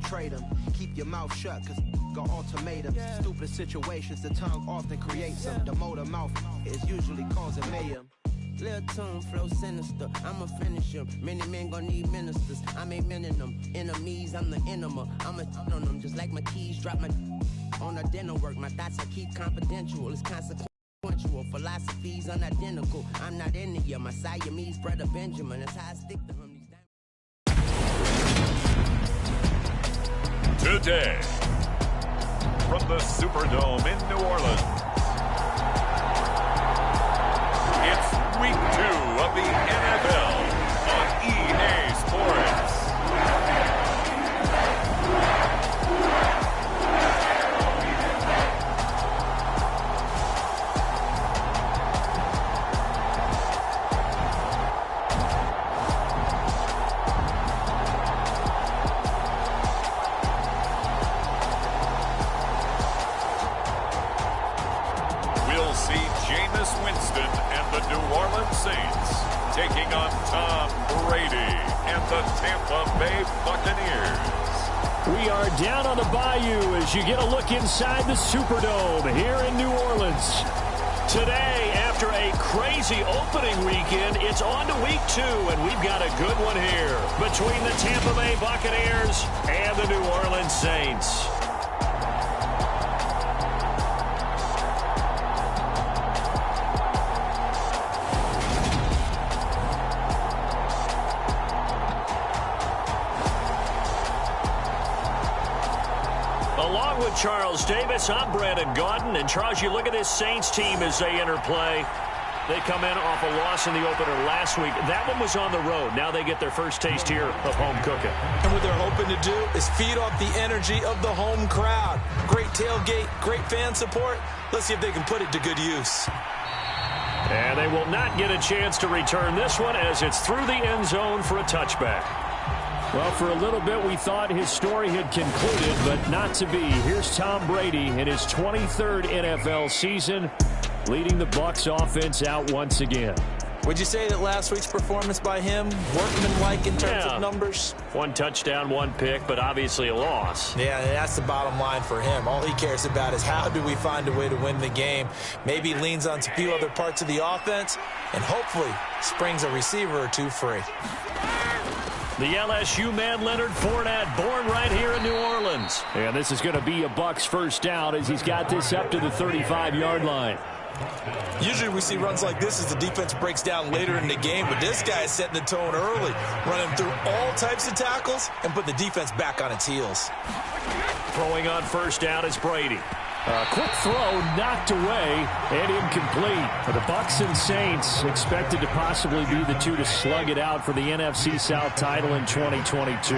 trade them. Keep your mouth shut, cause got ultimatums. Stupid situations, the tongue often creates them. The motor mouth is usually causing mayhem. Lil' tune, flow sinister, I'ma finish him. Many men gon' need ministers, I'm aiming them. Enemies, I'm the enema, I'ma on them. Just like my keys, drop my on a dental work. My thoughts I keep confidential, it's consequential. Philosophies unidentical, I'm not in you. My Siamese brother Benjamin, that's how I stick to him. Today, from the Superdome in New Orleans, it's Week 2 of the NFL on EA Sports. We'll see Jameis Winston and the New Orleans Saints taking on Tom Brady and the Tampa Bay Buccaneers. We are down on the bayou as you get a look inside the Superdome here in New Orleans. Today, after a crazy opening weekend, it's on to Week 2, and we've got a good one here between the Tampa Bay Buccaneers and the New Orleans Saints. Along with Charles Davis, I'm Brandon Gaudin. And Charles, you look at this Saints team as they enter play. They come in off a loss in the opener last week. That one was on the road. Now they get their first taste here of home cooking. And what they're hoping to do is feed off the energy of the home crowd. Great tailgate, great fan support. Let's see if they can put it to good use. And they will not get a chance to return this one as it's through the end zone for a touchback. Well, for a little bit, we thought his story had concluded, but not to be. Here's Tom Brady in his 23rd NFL season, leading the Bucs offense out once again. Would you say that last week's performance by him, workmanlike in terms of numbers? One touchdown, one pick, but obviously a loss. Yeah, that's the bottom line for him. All he cares about is how do we find a way to win the game. Maybe leans on a few other parts of the offense, and hopefully springs a receiver or two free. The LSU man, Leonard Fournette, born right here in New Orleans. And this is going to be a Bucs first down as he's got this up to the 35-yard line. Usually we see runs like this as the defense breaks down later in the game, but this guy is setting the tone early, running through all types of tackles and put the defense back on its heels. Throwing on first down is Brady. A quick throw knocked away and incomplete. The Bucs and Saints expected to possibly be the two to slug it out for the NFC South title in 2022.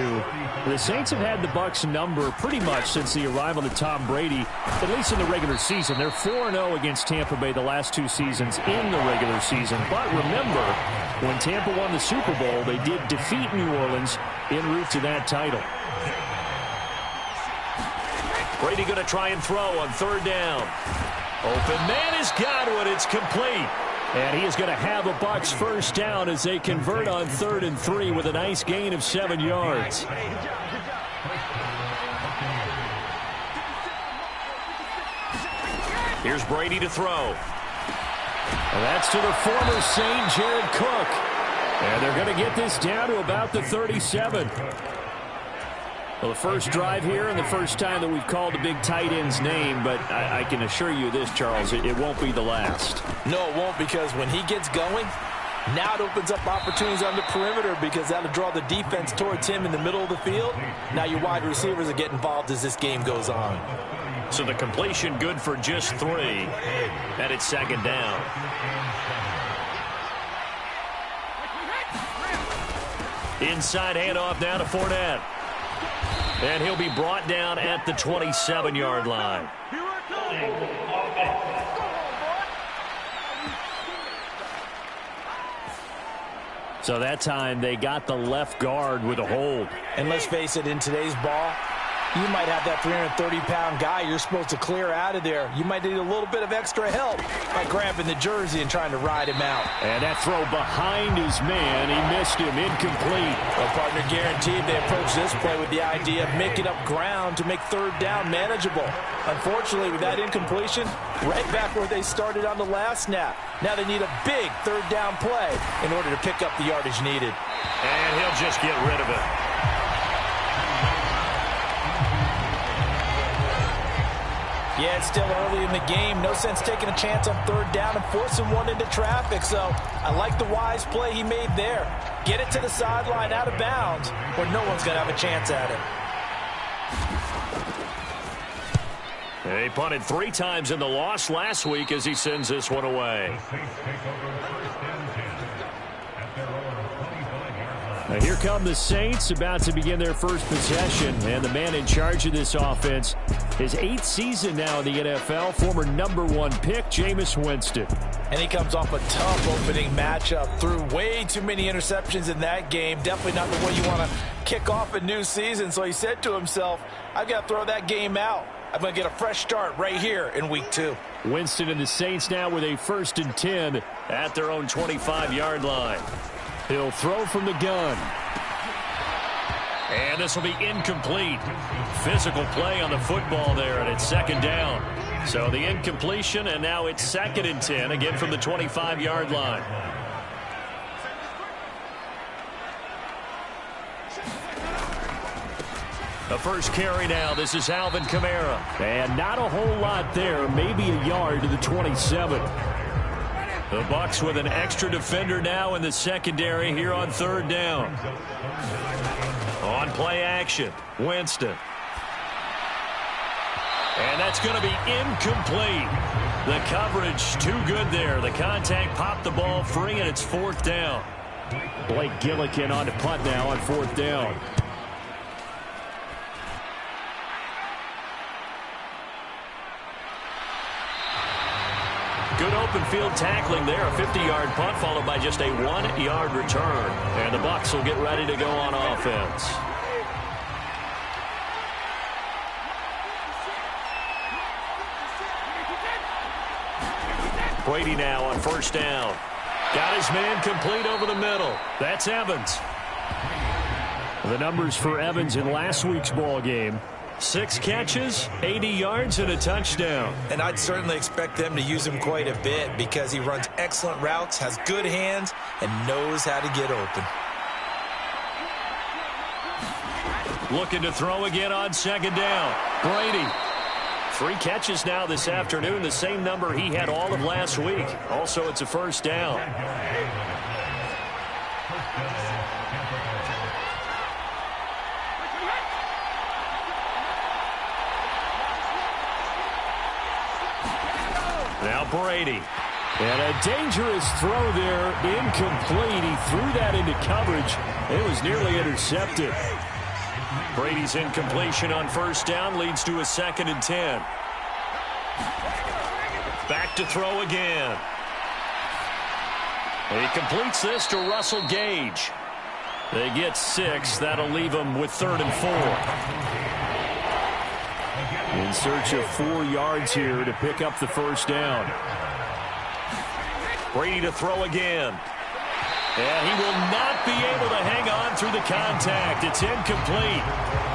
The Saints have had the Bucs number pretty much since the arrival of Tom Brady, at least in the regular season. They're 4-0 against Tampa Bay the last two seasons in the regular season. But remember, when Tampa won the Super Bowl, they did defeat New Orleans en route to that title. Brady going to try and throw on third down. Open man is Godwin. It's complete. And he is going to have a Bucs first down as they convert on 3rd and 3 with a nice gain of 7 yards. Here's Brady to throw. And that's to the former Saint, Jared Cook. And they're going to get this down to about the 37. Well, the first drive here and the first time that we've called a big tight end's name, but I can assure you this, Charles, it won't be the last. No, it won't, because when he gets going, now it opens up opportunities on the perimeter because that'll draw the defense towards him in the middle of the field. Now your wide receivers will get involved as this game goes on. So the completion good for just 3, and it's second down. Inside handoff now to Fournette. And he'll be brought down at the 27-yard line. So that time they got the left guard with a hold. And let's face it, in today's ball, You might have that 330-pound guy you're supposed to clear out of there. You might need a little bit of extra help by grabbing the jersey and trying to ride him out. And that throw behind his man, he missed him, incomplete. Well, partner, guaranteed they approached this play with the idea of making up ground to make third down manageable. Unfortunately, with that incompletion, right back where they started on the last snap. Now they need a big third down play in order to pick up the yardage needed. And he'll just get rid of it. Yeah, it's still early in the game. No sense taking a chance on third down and forcing one into traffic. So I like the wise play he made there. Get it to the sideline out of bounds where no one's going to have a chance at it. He punted 3 times in the loss last week as he sends this one away. Now here come the Saints, about to begin their first possession. And the man in charge of this offense, his 8th season now in the NFL, former #1 pick, Jameis Winston. And he comes off a tough opening matchup. Threw way too many interceptions in that game. Definitely not the way you want to kick off a new season. So he said to himself, I've got to throw that game out. I'm going to get a fresh start right here in week 2. Winston and the Saints now with a 1st and 10 at their own 25-yard line. He'll throw from the gun. And this will be incomplete. Physical play on the football there, and it's 2nd down. So the incompletion, and now it's 2nd and 10, again from the 25-yard line. The first carry now. This is Alvin Kamara. And not a whole lot there. Maybe a yard to the 27. The Bucs with an extra defender now in the secondary here on 3rd down. On play action, Winston. And that's going to be incomplete. The coverage too good there. The contact popped the ball free, and it's 4th down. Blake Gillikin on to punt now on 4th down. Good open field tackling there. A 50-yard punt followed by just a 1-yard return. And the Bucs will get ready to go on offense. Brady now on 1st down. Got his man complete over the middle. That's Evans. The numbers for Evans in last week's ball game. 6 catches, 80 yards, and a touchdown. And I'd certainly expect them to use him quite a bit because he runs excellent routes, has good hands, and knows how to get open. Looking to throw again on 2nd down. Brady. 3 catches now this afternoon, the same number he had all of last week. Also, it's a 1st down. Now Brady. And a dangerous throw there, incomplete. He threw that into coverage. It was nearly intercepted. Brady's incompletion on 1st down leads to a 2nd and 10. Back to throw again. He completes this to Russell Gage. They get 6. That'll leave them with 3rd and 4. In search of 4 yards here to pick up the 1st down. Brady to throw again. And he will not be able to hang on through the contact. It's incomplete.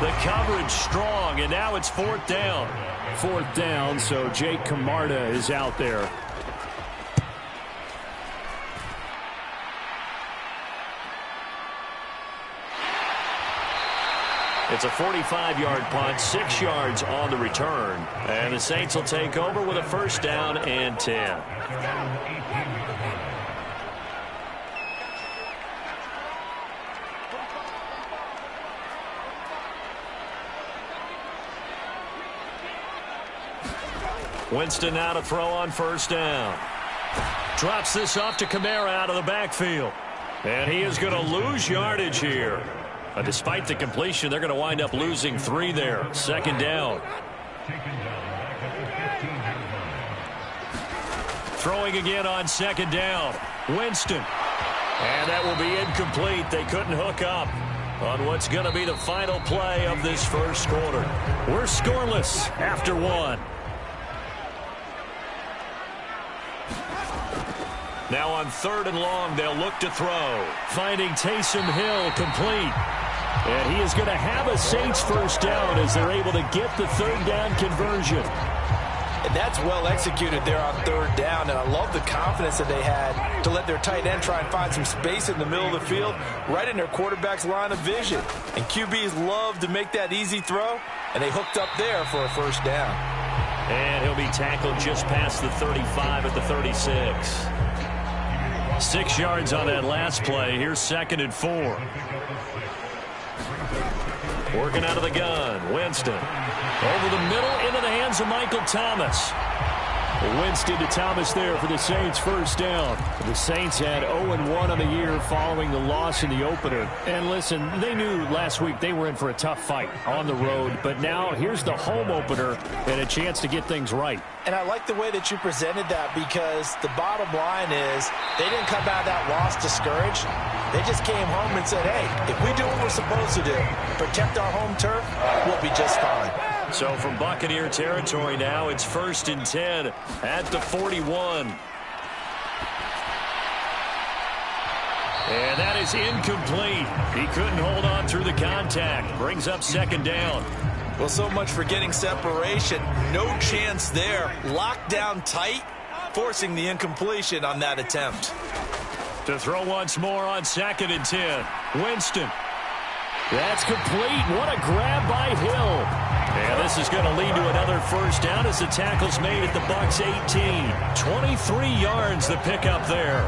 The coverage strong, and now it's 4th down. 4th down, so Jake Camarda is out there. It's a 45-yard punt, 6 yards on the return. And the Saints will take over with a 1st down and 10. Winston now to throw on 1st down. Drops this off to Kamara out of the backfield. And he is going to lose yardage here. Despite the completion, they're going to wind up losing 3 there. 2nd down. Throwing again on 2nd down. Winston. And that will be incomplete. They couldn't hook up. on what's going to be the final play of this first quarter. We're scoreless after one. Now on 3rd and long, they'll look to throw. Finding Taysom Hill complete. And he is going to have a Saints first down as they're able to get the 3rd down conversion. And that's well executed there on 3rd down. And I love the confidence that they had to let their tight end try and find some space in the middle of the field, right in their quarterback's line of vision. And QBs love to make that easy throw, and they hooked up there for a first down. And he'll be tackled just past the 35 at the 36. 6 yards on that last play. Here's 2nd and 4. Working out of the gun. Winston. Over the middle into the hands of Michael Thomas. Winston to Thomas there for the Saints first down. The Saints had 0-1 on the year following the loss in the opener. And listen, they knew last week they were in for a tough fight on the road. But now here's the home opener and a chance to get things right. And I like the way that you presented that, because the bottom line is they didn't come out of that loss discouraged. They just came home and said, hey, if we do what we're supposed to do, protect our home turf, we'll be just fine. So from Buccaneer territory now, it's 1st and 10 at the 41. And that is incomplete. He couldn't hold on through the contact. Brings up 2nd down. Well, so much for getting separation. No chance there. Locked down tight, forcing the incompletion on that attempt. To throw once more on 2nd and 10. Winston. That's complete. What a grab by Hill. And this is going to lead to another first down as the tackle's made at the Bucs 18. 23 yards the pickup there.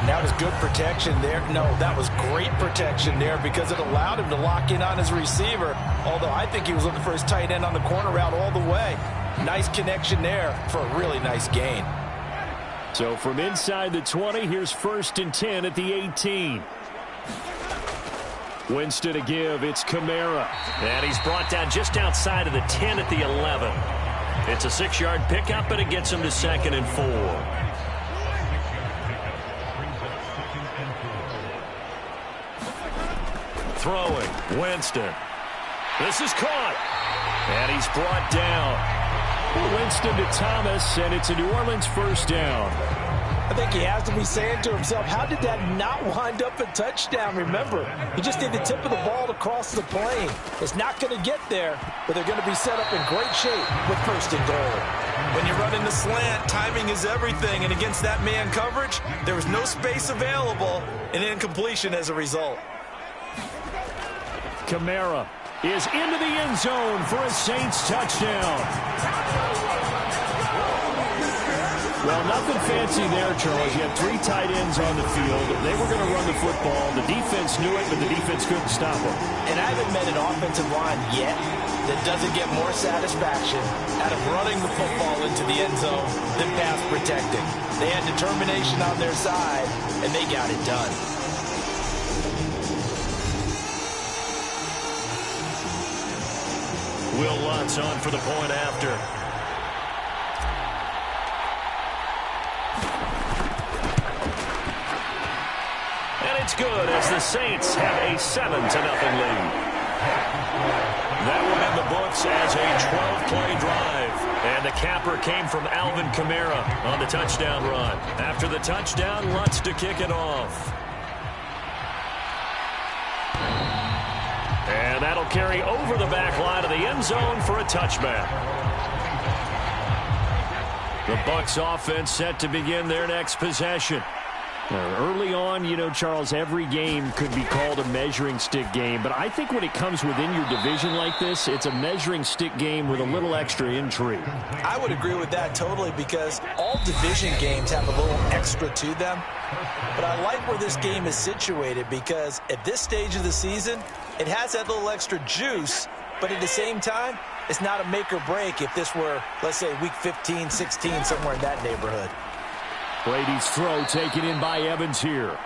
That was good protection there. No, that was great protection there, because it allowed him to lock in on his receiver. Although I think he was looking for his tight end on the corner route all the way. Nice connection there for a really nice gain. So from inside the 20, here's 1st and 10 at the 18. Winston to give. It's Kamara. And he's brought down just outside of the 10 at the 11. It's a 6-yard pickup, and it gets him to 2nd and 4. Throwing. Winston. This is caught. And he's brought down. Winston to Thomas, and it's a New Orleans first down. I think he has to be saying to himself, how did that not wind up a touchdown? Remember, he just did the tip of the ball to cross the plane. It's not going to get there, but they're going to be set up in great shape with 1st and goal. When you run in the slant, timing is everything, and against that man coverage, there was no space available, and incompletion as a result. Kamara is into the end zone for a Saints touchdown. Well, nothing fancy there, Charles. You had 3 tight ends on the field. They were going to run the football. The defense knew it, but the defense couldn't stop them. And I haven't met an offensive line yet that doesn't get more satisfaction out of running the football into the end zone than pass protecting. They had determination on their side, and they got it done. Will Lutz on for the point after. It's good as the Saints have a 7-0 lead. That one in the books as a 12-play drive. And the capper came from Alvin Kamara on the touchdown run. After the touchdown, Lutz to kick it off. And that'll carry over the back line of the end zone for a touchback. The Bucs offense set to begin their next possession. Early on, you know, Charles, every game could be called a measuring stick game. But I think when it comes within your division like this, it's a measuring stick game with a little extra intrigue. I would agree with that totally, because all division games have a little extra to them. But I like where this game is situated, because at this stage of the season, it has that little extra juice. But at the same time, it's not a make or break if this were, let's say, week 15, 16, somewhere in that neighborhood. Brady's throw taken in by Evans here.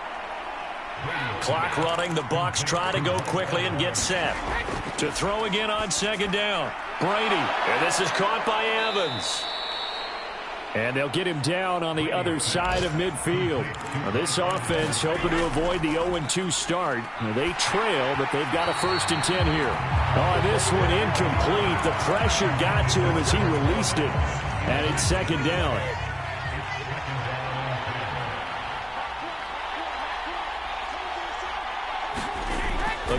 Clock running. The Bucs try to go quickly and get set. To throw again on 2nd down. Brady. And this is caught by Evans. And they'll get him down on the other side of midfield. Now, this offense hoping to avoid the 0-2 start. They trail, but they've got a 1st and 10 here. Oh, this one incomplete. The pressure got to him as he released it. And it's 2nd down.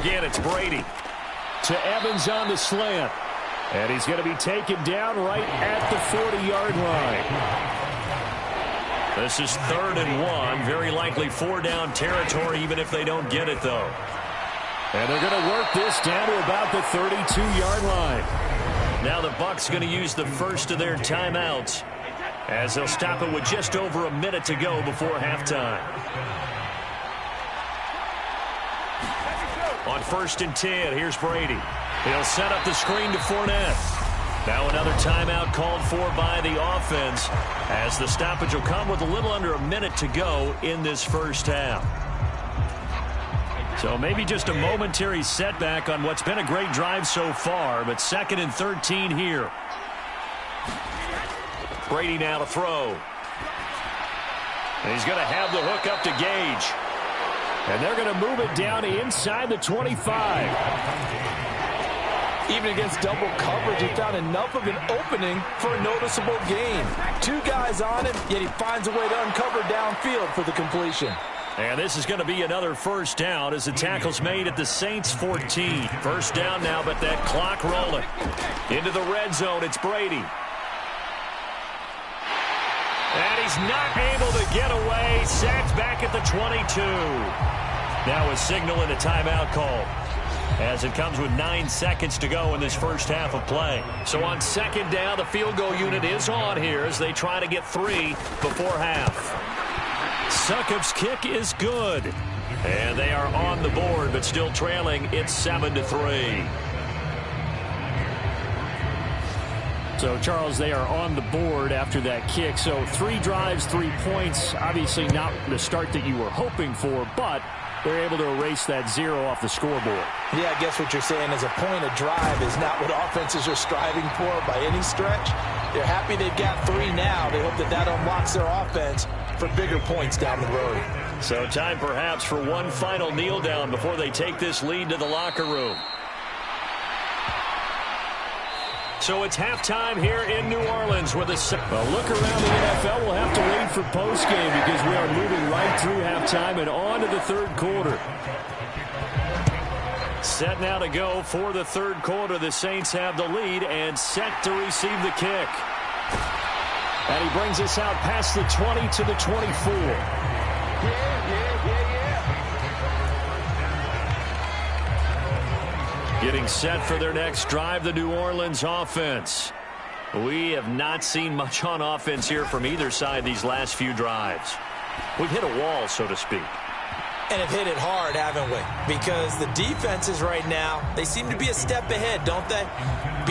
Again, it's Brady. To Evans on the slant. And he's going to be taken down right at the 40-yard line. This is 3rd and 1. Very likely 4-down territory, even if they don't get it, though. And they're going to work this down to about the 32-yard line. Now the Bucs going to use the first of their timeouts as they'll stop it with just over a minute to go before halftime. On 1st and 10, here's Brady. He'll set up the screen to Fournette. Now another timeout called for by the offense as the stoppage will come with a little under a minute to go in this first half. So maybe just a momentary setback on what's been a great drive so far, but 2nd and 13 here. Brady now to throw. And he's going to have the hook up to Gage. And they're going to move it down inside the 25. Even against double coverage, he found enough of an opening for a noticeable gain. 2 guys on him, yet he finds a way to uncover downfield for the completion. And this is going to be another 1st down as the tackle's made at the Saints 14. 1st down now, but that clock rolling. Into the red zone, it's Brady. And he's not able to get away. Sacked back at the 22. Now a signal and a timeout call, as it comes with 9 seconds to go in this first half of play. So on 2nd down, the field goal unit is on here as they try to get 3 before half. Succop's kick is good. And they are on the board, but still trailing. It's 7-3. So, Charles, they are on the board after that kick. So 3 drives, 3 points. Obviously not the start that you were hoping for, but they're able to erase that 0 off the scoreboard. Yeah, I guess what you're saying is a point of drive is not what offenses are striving for by any stretch. They're happy they've got 3 now. They hope that that unlocks their offense for bigger points down the road. So time perhaps for one final kneel down before they take this lead to the locker room. So it's halftime here in New Orleans with a look around the NFL. We'll have to wait for postgame because we are moving right through halftime and on to the 3rd quarter. Set now to go for the 3rd quarter. The Saints have the lead and set to receive the kick. And he brings us out past the 20 to the 24. Getting set for their next drive, the New Orleans offense. We have not seen much on offense here from either side these last few drives. We've hit a wall, so to speak. And have hit it hard, haven't we? Because the defenses right now, they seem to be a step ahead, don't they?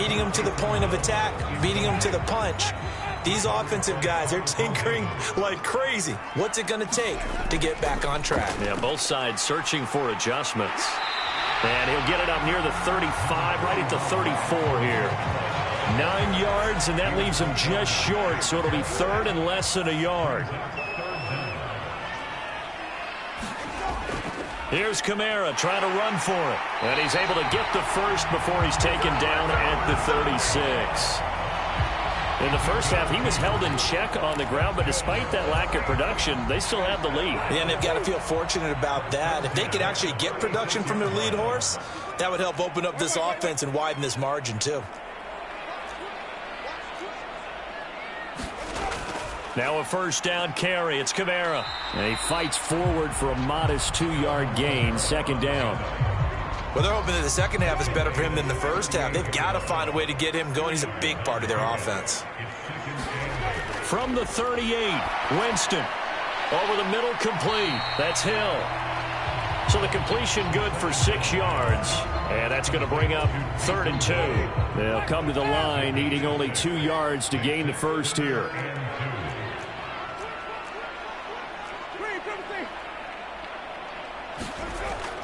Beating them to the point of attack, beating them to the punch. These offensive guys, they're tinkering like crazy. What's it going to take to get back on track? Yeah, both sides searching for adjustments. And he'll get it up near the 35, right at the 34 here. 9 yards, and that leaves him just short, so it'll be 3rd and less than a yard. Here's Kamara trying to run for it. And he's able to get the first before he's taken down at the 36. In the first half, he was held in check on the ground, but despite that lack of production, they still have the lead. Yeah, and they've got to feel fortunate about that. If they could actually get production from their lead horse, that would help open up this offense and widen this margin, too. Now a 1st down carry. It's Kamara. And he fights forward for a modest 2-yard gain. 2nd down. Well, they're hoping that the second half is better for him than the first half. They've got to find a way to get him going. He's a big part of their offense. From the 38, Winston. Over the middle, complete. That's Hill. So the completion good for 6 yards. And that's going to bring up 3rd and 2. They'll come to the line, needing only 2 yards to gain the first here.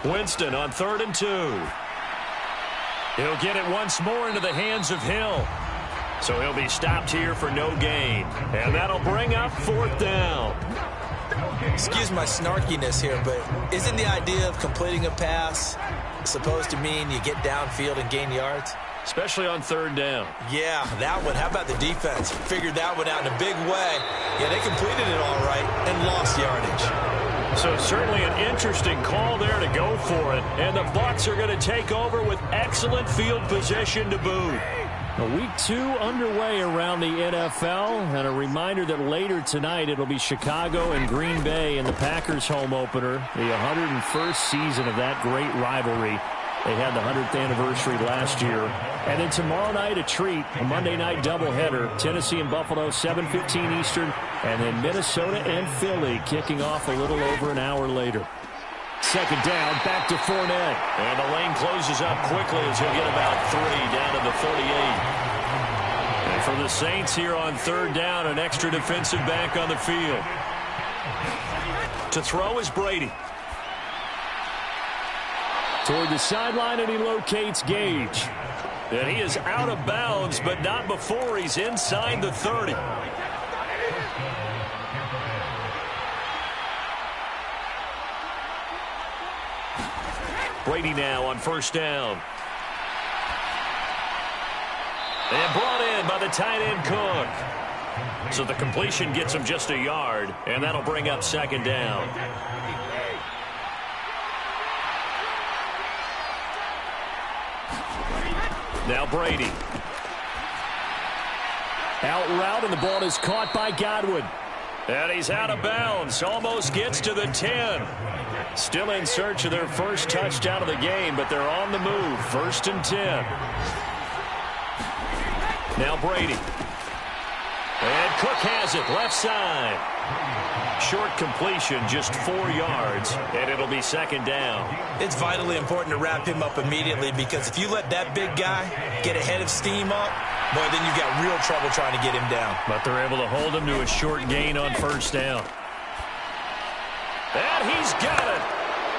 Winston on 3rd and 2. He'll get it once more into the hands of Hill. So he'll be stopped here for no gain. And that'll bring up 4th down. Excuse my snarkiness here, but isn't the idea of completing a pass supposed to mean you get downfield and gain yards? Especially on 3rd down. Yeah, that one. How about the defense? Figured that one out in a big way. Yeah, they completed it all right and lost yardage. So certainly an interesting call there to go for it. And the Bucs are going to take over with excellent field position to boot. Week 2 underway around the NFL, and a reminder that later tonight it'll be Chicago and Green Bay in the Packers home opener, the 101st season of that great rivalry. They had the 100th anniversary last year. And then tomorrow night a treat, a Monday night doubleheader, Tennessee and Buffalo, 7:15 Eastern, and then Minnesota and Philly kicking off a little over an hour later. 2nd down, back to Fournette. And the lane closes up quickly as he'll get about 3 down to the 38. And for the Saints here on 3rd down, an extra defensive back on the field. To throw is Brady. Toward the sideline, and he locates Gage. And he is out of bounds, but not before he's inside the 30. Brady now on 1st down. And brought in by the tight end Cook. So the completion gets him just a yard, and that'll bring up 2nd down. Now Brady. Out route, and the ball is caught by Godwin. And he's out of bounds. Almost gets to the 10. Still in search of their first touchdown of the game, but they're on the move. 1st and 10. Now Brady. And Cook has it, left side. Short completion, just 4 yards, and it'll be 2nd down. It's vitally important to wrap him up immediately, because if you let that big guy get ahead of steam up, boy, then you've got real trouble trying to get him down. But they're able to hold him to a short gain on 1st down. And he's got it.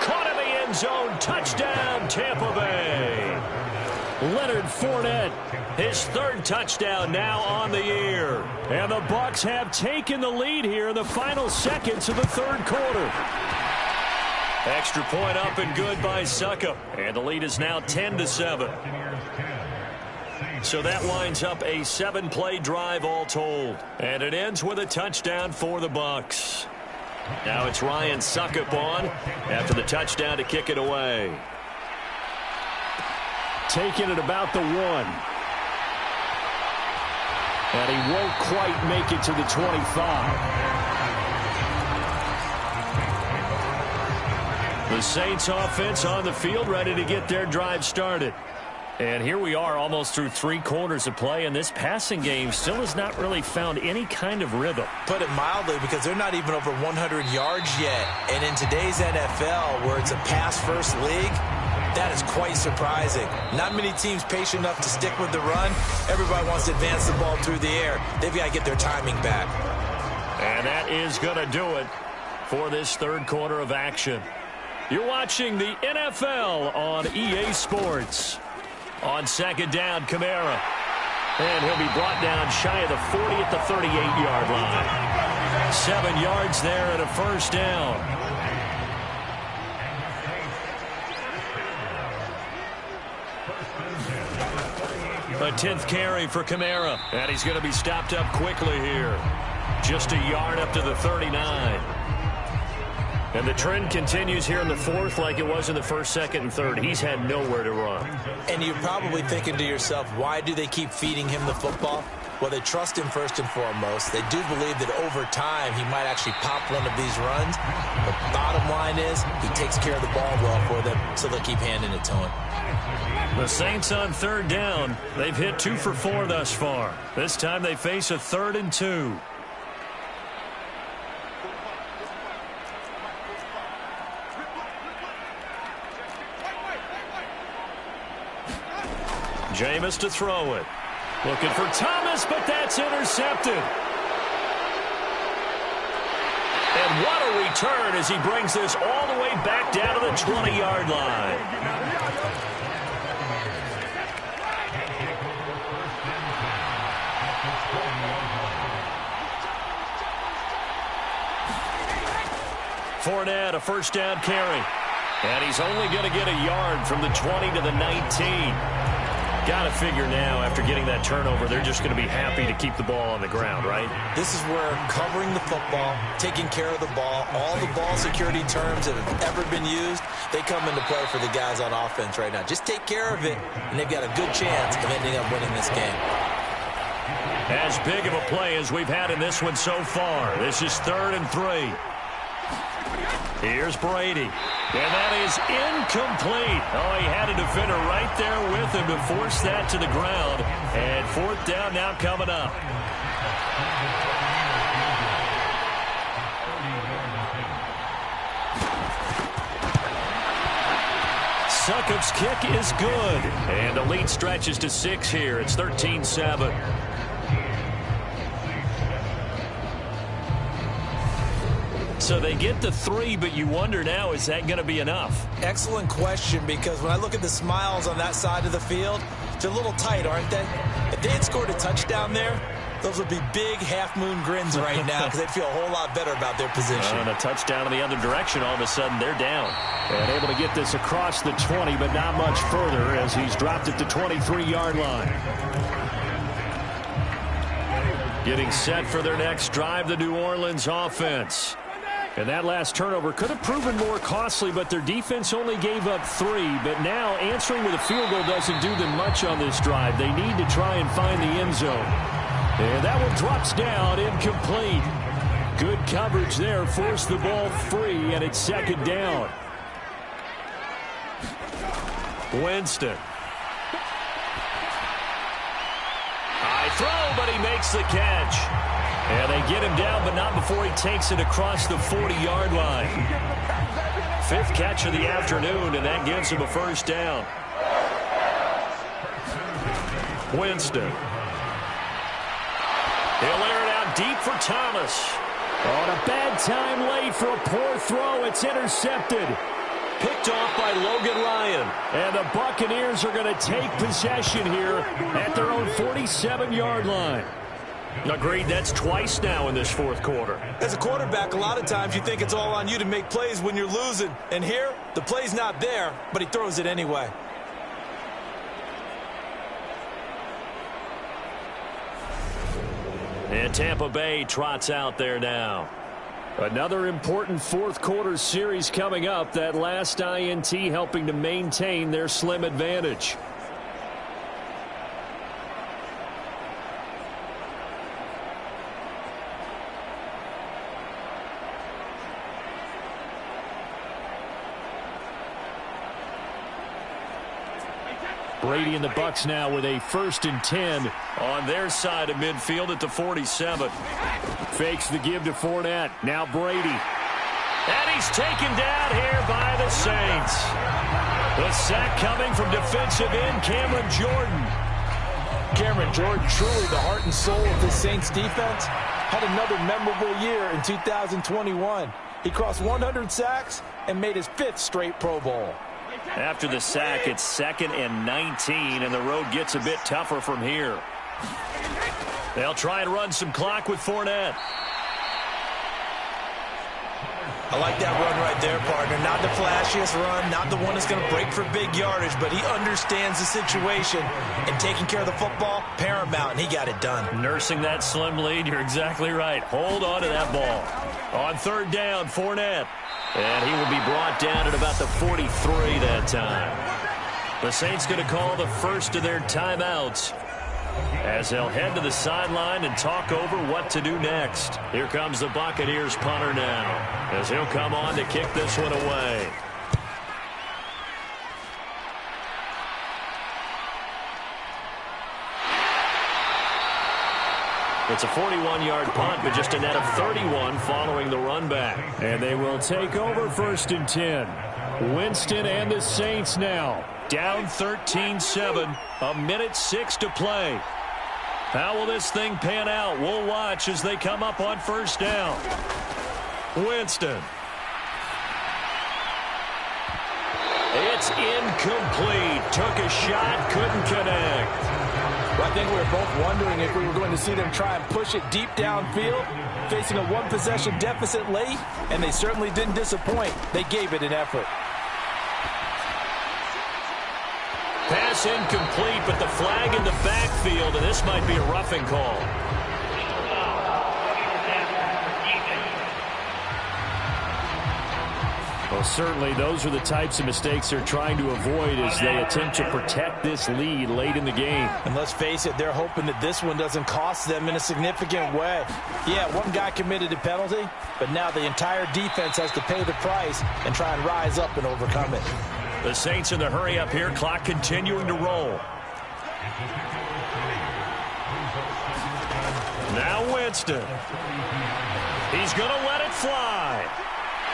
Caught in the end zone. Touchdown, Tampa Bay. Leonard Fournette, his 3rd touchdown now on the year. And the Bucs have taken the lead here in the final seconds of the 3rd quarter. Extra point up and good by Succop. And the lead is now 10-7. So that winds up a 7-play drive all told. And it ends with a touchdown for the Bucs. Now it's Ryan Succop on after the touchdown to kick it away. Taking it about the 1. And he won't quite make it to the 25. The Saints offense on the field, ready to get their drive started. And here we are almost through 3 quarters of play, and this passing game still has not really found any kind of rhythm. Put it mildly, because they're not even over 100 yards yet. And in today's NFL, where it's a pass-first league, that is quite surprising. Not many teams patient enough to stick with the run. Everybody wants to advance the ball through the air. They've got to get their timing back. And that is going to do it for this 3rd quarter of action. You're watching the NFL on EA Sports. On 2nd down, Kamara. And he'll be brought down shy of the 40 at the 38-yard line. 7 yards there and a 1st down. A 10th carry for Kamara. And he's going to be stopped up quickly here. Just a yard up to the 39. And the trend continues here in the 4th like it was in the 1st, 2nd, and 3rd. He's had nowhere to run. And you're probably thinking to yourself, why do they keep feeding him the football? Well, they trust him first and foremost. They do believe that over time he might actually pop one of these runs. But bottom line is he takes care of the ball well for them, so they'll keep handing it to him. The Saints on 3rd down. They've hit 2 for 4 thus far. This time they face a 3rd and 2. Jameis to throw it. Looking for Thomas, but that's intercepted. And what a return as he brings this all the way back down to the 20-yard line. Fournette, a first down carry. And he's only going to get a yard from the 20 to the 19. Got to figure now, after getting that turnover, they're just going to be happy to keep the ball on the ground, right? This is where covering the football, taking care of the ball, all the ball security terms that have ever been used, they come into play for the guys on offense right now. Just take care of it, and they've got a good chance of ending up winning this game. As big of a play as we've had in this one so far. This is 3rd and 3. Here's Brady. And that is incomplete. Oh, he had a defender right there with him to force that to the ground. And 4th down now coming up. Succop's kick is good. And the lead stretches to 6 here. It's 13-7. So they get the 3, but you wonder now, is that going to be enough? Excellent question, because when I look at the smiles on that side of the field, they're a little tight, aren't they? If they had scored a touchdown there, those would be big half-moon grins right now because they'd feel a whole lot better about their position. And a touchdown in the other direction, all of a sudden they're down. And able to get this across the 20, but not much further as he's dropped it to 23-yard line. Getting set for their next drive, the New Orleans offense. And that last turnover could have proven more costly, but their defense only gave up 3. But now answering with a field goal doesn't do them much on this drive. They need to try and find the end zone. And that one drops down, incomplete. Good coverage there, forced the ball free, and it's 2nd down. Winston. High throw, but he makes the catch. And they get him down, but not before he takes it across the 40-yard line. 5th catch of the afternoon, and that gives him a first down. Winston. He'll air it out deep for Thomas. On a bad time late for a poor throw. It's intercepted. Picked off by Logan Ryan. And the Buccaneers are going to take possession here at their own 47-yard line. Agreed, that's twice now in this 4th quarter. As a quarterback, a lot of times you think it's all on you to make plays when you're losing. And here, the play's not there, but he throws it anyway. And Tampa Bay trots out there now. Another important 4th quarter series coming up. That last INT helping to maintain their slim advantage. Brady and the Bucs now with a 1st and 10 on their side of midfield at the 47. Fakes the give to Fournette. Now Brady. And he's taken down here by the Saints. The sack coming from defensive end Cameron Jordan. Cameron Jordan, truly the heart and soul of this Saints defense, had another memorable year in 2021. He crossed 100 sacks and made his 5th straight Pro Bowl. After the sack, it's 2nd and 19, and the road gets a bit tougher from here. They'll try and run some clock with Fournette. I like that run right there, partner. Not the flashiest run, not the one that's going to break for big yardage, but he understands the situation, and taking care of the football, paramount, and he got it done. Nursing that slim lead, you're exactly right. Hold on to that ball. On 3rd down, Fournette. And he will be brought down at about the 43 that time. The Saints going to call the first of their timeouts as they'll head to the sideline and talk over what to do next. Here comes the Buccaneers punter now as he'll come on to kick this one away. It's a 41-yard punt, but just a net of 31 following the run back. And they will take over 1st and 10. Winston and the Saints now down 13-7, a minute 6 to play. How will this thing pan out? We'll watch as they come up on 1st down. Winston. It's incomplete. Took a shot, couldn't connect. Well, I think we were both wondering if we were going to see them try and push it deep downfield, facing a one-possession deficit late, and they certainly didn't disappoint. They gave it an effort. Pass incomplete, but the flag in the backfield, and this might be a roughing call. Well, certainly those are the types of mistakes they're trying to avoid as they attempt to protect this lead late in the game. And let's face it, they're hoping that this one doesn't cost them in a significant way. Yeah, one guy committed a penalty, but now the entire defense has to pay the price and try and rise up and overcome it. The Saints in the hurry up here, clock continuing to roll. Now Winston. He's going to let it fly.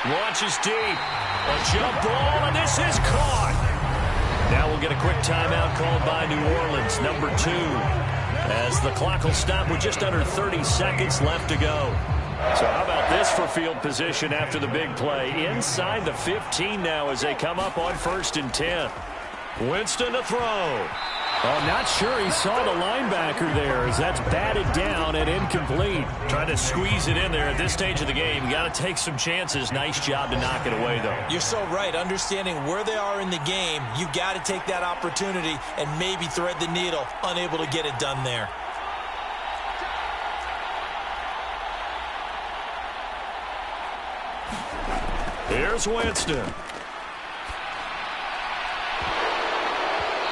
Launches deep. A jump ball, and this is caught. Now we'll get a quick timeout called by New Orleans, number 2, as the clock will stop with just under 30 seconds left to go. So how about this for field position after the big play? Inside the 15 now as they come up on 1st and 10. Winston to throw. Oh, not sure he saw the linebacker there as that's batted down and incomplete. Trying to squeeze it in there at this stage of the game. You got to take some chances. Nice job to knock it away, though. You're so right. Understanding where they are in the game, you got to take that opportunity and maybe thread the needle. Unable to get it done there. Here's Winston.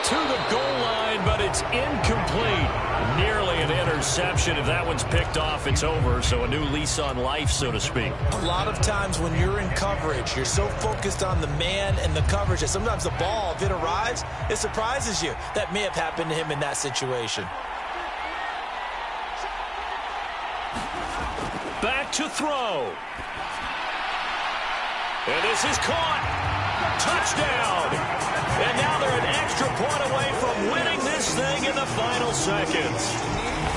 To the goal line, but it's incomplete. Nearly an interception. If that one's picked off, it's over. So a new lease on life, so to speak. A lot of times when you're in coverage, you're so focused on the man and the coverage that sometimes the ball, if it arrives, it surprises you. That may have happened to him in that situation. Back to throw. And this is caught. Touchdown. And now they're an extra point away from winning this thing in the final seconds.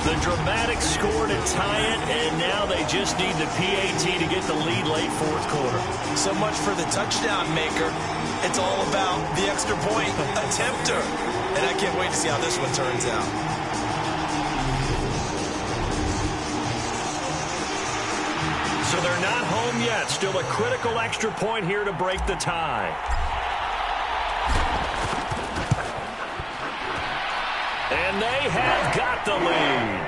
The dramatic score to tie it, and now they just need the PAT to get the lead late 4th quarter. So much for the touchdown maker. It's all about the extra point attempter. And I can't wait to see how this one turns out. So they're not home yet. Still a critical extra point here to break the tie. And they have got the lead.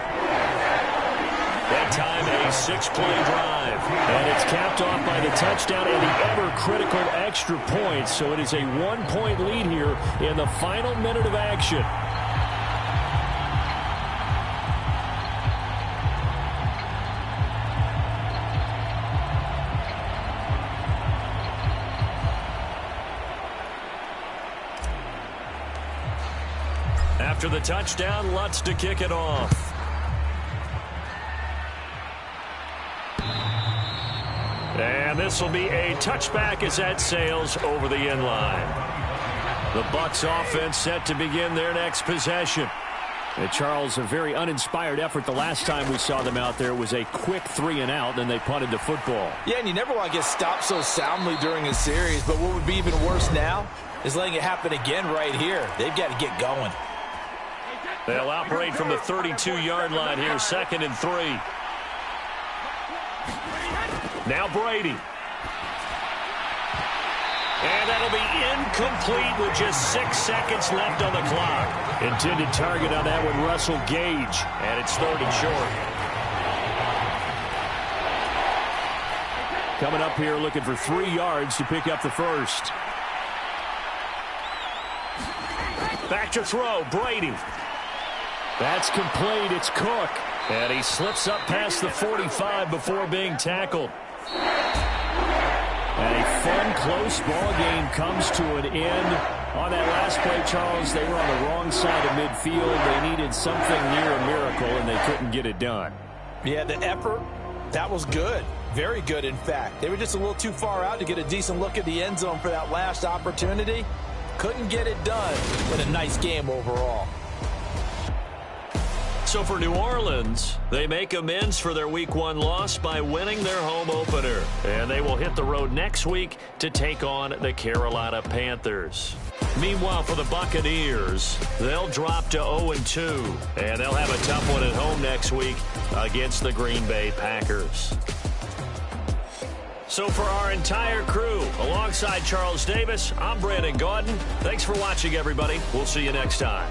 That time a 6-play drive. And it's capped off by the touchdown and the ever-critical extra point. So it is a 1-point lead here in the final minute of action. After the touchdown, Lutz to kick it off. And this will be a touchback as that sails over the end line. The Bucs offense set to begin their next possession. Charles, a very uninspired effort the last time we saw them out there. It was a quick 3-and-out, then they punted the football. Yeah, and you never want to get stopped so soundly during a series, but what would be even worse now is letting it happen again right here. They've got to get going. They'll operate from the 32-yard line here, 2nd and 3. Now Brady. And that'll be incomplete with just 6 seconds left on the clock. Intended target on that one, Russell Gage. And it's 3rd and short. Coming up here looking for 3 yards to pick up the first. Back to throw, Brady. That's complete. It's Cook. And he slips up past the 45 before being tackled. And a fun, close ball game comes to an end. On that last play, Charles, they were on the wrong side of midfield. They needed something near a miracle, and they couldn't get it done. Yeah, the effort, that was good. Very good, in fact. They were just a little too far out to get a decent look at the end zone for that last opportunity. Couldn't get it done, but a nice game overall. So for New Orleans, they make amends for their Week 1 loss by winning their home opener. And they will hit the road next week to take on the Carolina Panthers. Meanwhile, for the Buccaneers, they'll drop to 0-2. And they'll have a tough one at home next week against the Green Bay Packers. So for our entire crew, alongside Charles Davis, I'm Brandon Gaudin. Thanks for watching, everybody. We'll see you next time.